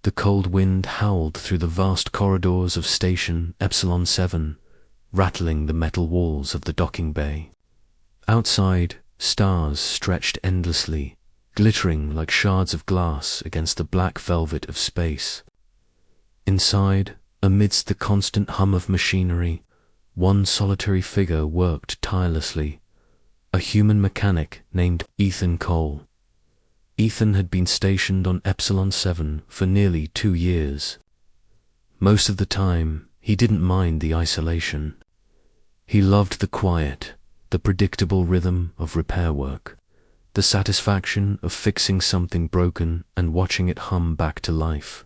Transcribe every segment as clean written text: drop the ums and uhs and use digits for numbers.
The cold wind howled through the vast corridors of Station Epsilon 7, rattling the metal walls of the docking bay. Outside, stars stretched endlessly, glittering like shards of glass against the black velvet of space. Inside, amidst the constant hum of machinery, one solitary figure worked tirelessly, a human mechanic named Ethan Cole. Ethan had been stationed on Epsilon 7 for nearly 2 years. Most of the time, he didn't mind the isolation. He loved the quiet, the predictable rhythm of repair work, the satisfaction of fixing something broken and watching it hum back to life.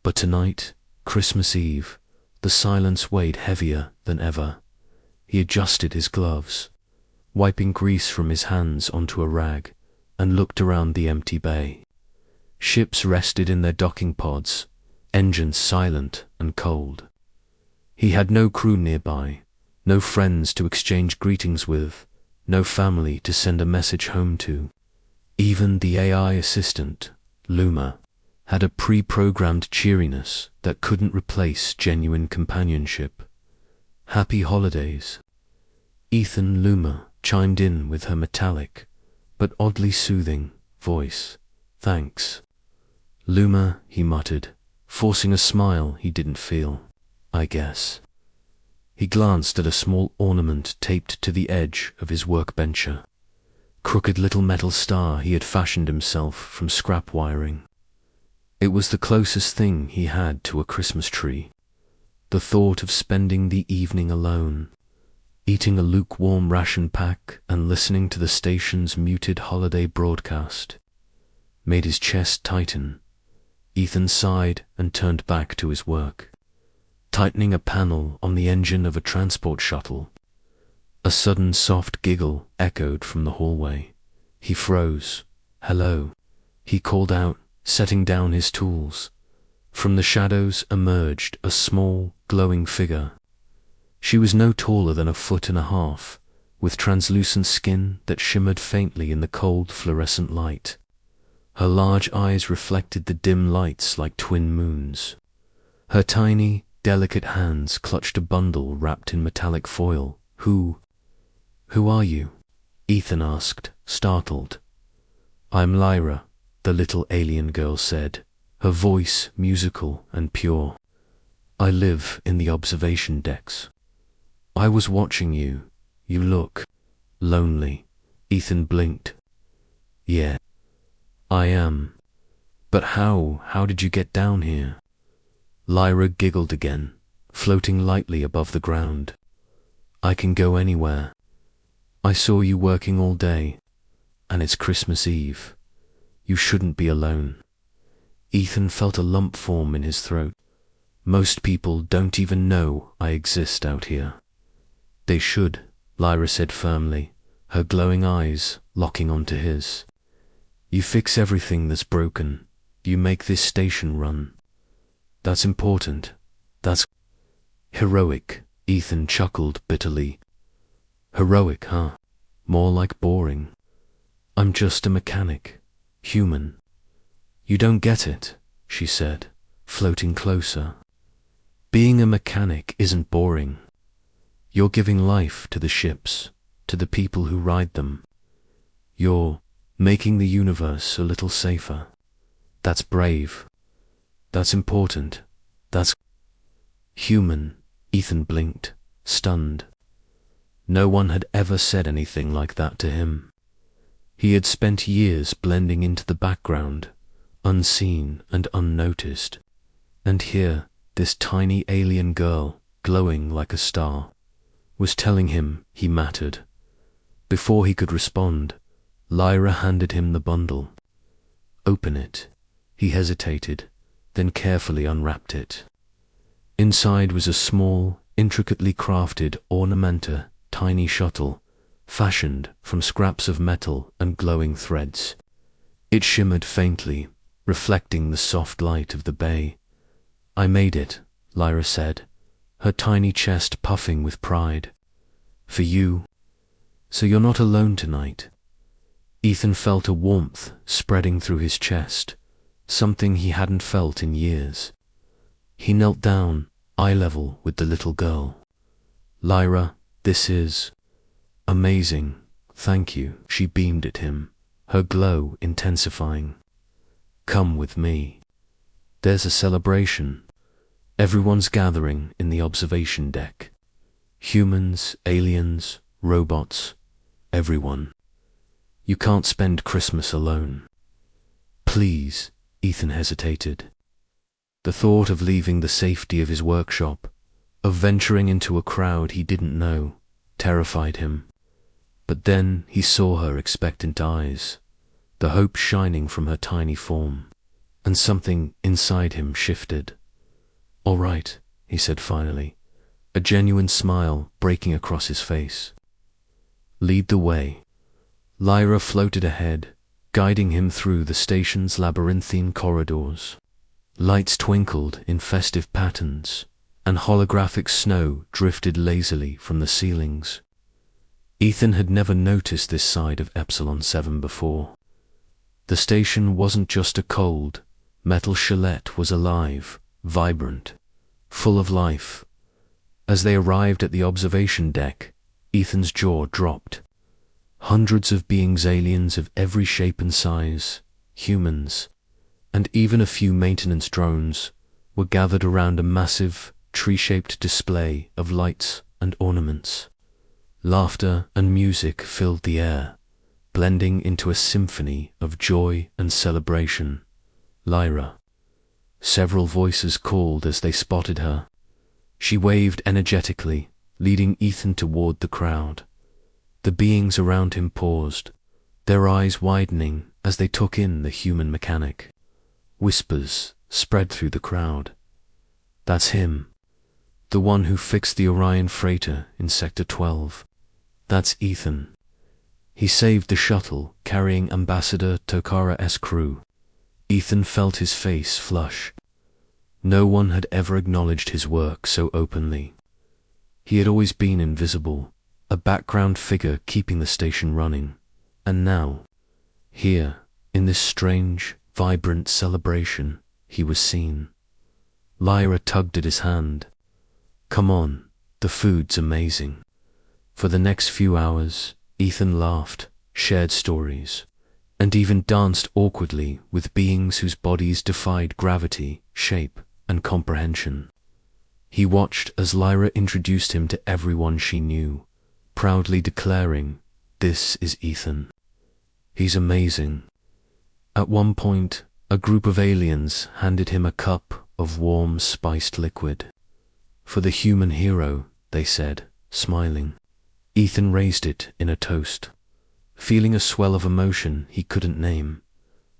But tonight, Christmas Eve, the silence weighed heavier than ever. He adjusted his gloves, wiping grease from his hands onto a rag, and looked around the empty bay. Ships rested in their docking pods, engines silent and cold. He had no crew nearby, no friends to exchange greetings with, no family to send a message home to. Even the AI assistant, Luma, had a pre-programmed cheeriness that couldn't replace genuine companionship. Happy holidays. Ethan Luma chimed in with her metallic, but oddly soothing, voice. Thanks. Luma, he muttered, forcing a smile he didn't feel. I guess. He glanced at a small ornament taped to the edge of his workbencher. Crooked little metal star he had fashioned himself from scrap wiring. It was the closest thing he had to a Christmas tree. The thought of spending the evening alone, eating a lukewarm ration pack and listening to the station's muted holiday broadcast, made his chest tighten. Ethan sighed and turned back to his work, tightening a panel on the engine of a transport shuttle. A sudden soft giggle echoed from the hallway. He froze. Hello, he called out, setting down his tools. From the shadows emerged a small, glowing figure. She was no taller than 1.5 feet, with translucent skin that shimmered faintly in the cold fluorescent light. Her large eyes reflected the dim lights like twin moons. Her tiny, delicate hands clutched a bundle wrapped in metallic foil. Who are you? Ethan asked, startled. I'm Lyra, the little alien girl said, her voice musical and pure. I live in the observation decks. I was watching you. You look lonely. Ethan blinked. Yeah, I am. But how did you get down here? Lyra giggled again, floating lightly above the ground. I can go anywhere. I saw you working all day, and it's Christmas Eve. You shouldn't be alone. Ethan felt a lump form in his throat. Most people don't even know I exist out here. They should, Lyra said firmly, her glowing eyes locking onto his. You fix everything that's broken. You make this station run. That's important. That's heroic, Ethan chuckled bitterly. Heroic, huh? More like boring. I'm just a mechanic. Human. You don't get it, she said, floating closer. Being a mechanic isn't boring. You're giving life to the ships, to the people who ride them. You're making the universe a little safer. That's brave. That's important. That's human. Ethan blinked, stunned. No one had ever said anything like that to him. He had spent years blending into the background, unseen and unnoticed. And here, this tiny alien girl, glowing like a star, was telling him he mattered. Before he could respond, Lyra handed him the bundle. Open it. He hesitated, then carefully unwrapped it. Inside was a small, intricately crafted ornamenta tiny shuttle, fashioned from scraps of metal and glowing threads. It shimmered faintly, reflecting the soft light of the bay. I made it, Lyra said, her tiny chest puffing with pride. For you. So you're not alone tonight. Ethan felt a warmth spreading through his chest, something he hadn't felt in years. He knelt down, eye level with the little girl. "Lyra, this is amazing, thank you," she beamed at him, her glow intensifying. "Come with me. There's a celebration. Everyone's gathering in the observation deck. Humans, aliens, robots, everyone. You can't spend Christmas alone." "Please," Ethan hesitated. The thought of leaving the safety of his workshop, of venturing into a crowd he didn't know, terrified him. But then he saw her expectant eyes, the hope shining from her tiny form, and something inside him shifted. "All right," he said finally, a genuine smile breaking across his face. "Lead the way." Lyra floated ahead, guiding him through the station's labyrinthine corridors. Lights twinkled in festive patterns, and holographic snow drifted lazily from the ceilings. Ethan had never noticed this side of Epsilon 7 before. The station wasn't just a cold, metal chalet, was alive, vibrant, full of life. As they arrived at the observation deck, Ethan's jaw dropped. Hundreds of beings, aliens of every shape and size, humans, and even a few maintenance drones, were gathered around a massive, tree-shaped display of lights and ornaments. Laughter and music filled the air, blending into a symphony of joy and celebration. "Lyra." Several voices called as they spotted her. She waved energetically, leading Ethan toward the crowd. The beings around him paused, their eyes widening as they took in the human mechanic. Whispers spread through the crowd. "That's him. The one who fixed the Orion freighter in Sector 12. That's Ethan. He saved the shuttle carrying Ambassador Tokara's crew." Ethan felt his face flush. No one had ever acknowledged his work so openly. He had always been invisible, a background figure keeping the station running. And now, here, in this strange, vibrant celebration, he was seen. Lyra tugged at his hand. "Come on, the food's amazing." For the next few hours, Ethan laughed, shared stories, and even danced awkwardly with beings whose bodies defied gravity, shape, and comprehension. He watched as Lyra introduced him to everyone she knew, proudly declaring, "This is Ethan. He's amazing." At one point, a group of aliens handed him a cup of warm, spiced liquid. "For the human hero," they said, smiling. Ethan raised it in a toast, feeling a swell of emotion he couldn't name.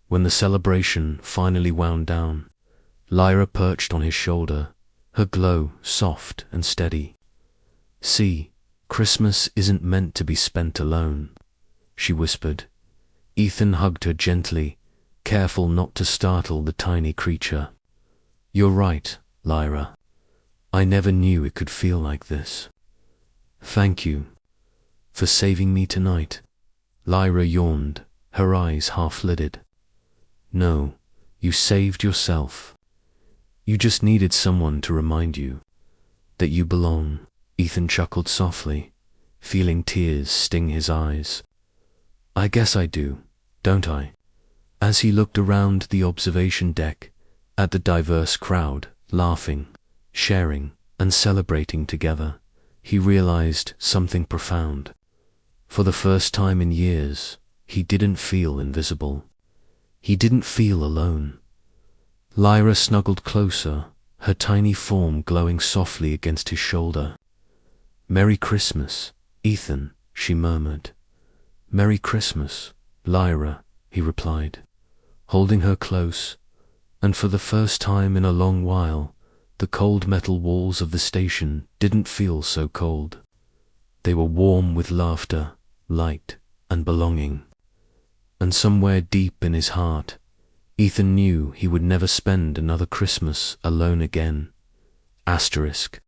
When the celebration finally wound down, Lyra perched on his shoulder, her glow soft and steady. "See, Christmas isn't meant to be spent alone," she whispered. Ethan hugged her gently, careful not to startle the tiny creature. "You're right, Lyra. I never knew it could feel like this." "Thank you for saving me tonight." Lyra yawned, her eyes half-lidded. "No, you saved yourself. You just needed someone to remind you that you belong." Ethan chuckled softly, feeling tears sting his eyes. "I guess I do, don't I?" As he looked around the observation deck, at the diverse crowd, laughing, sharing, and celebrating together, he realized something profound. For the first time in years, he didn't feel invisible. He didn't feel alone. Lyra snuggled closer, her tiny form glowing softly against his shoulder. "Merry Christmas, Ethan," she murmured. "Merry Christmas, Lyra," he replied, holding her close, and for the first time in a long while, the cold metal walls of the station didn't feel so cold. They were warm with laughter, light, and belonging. And somewhere deep in his heart, Ethan knew he would never spend another Christmas alone again. Asterisk.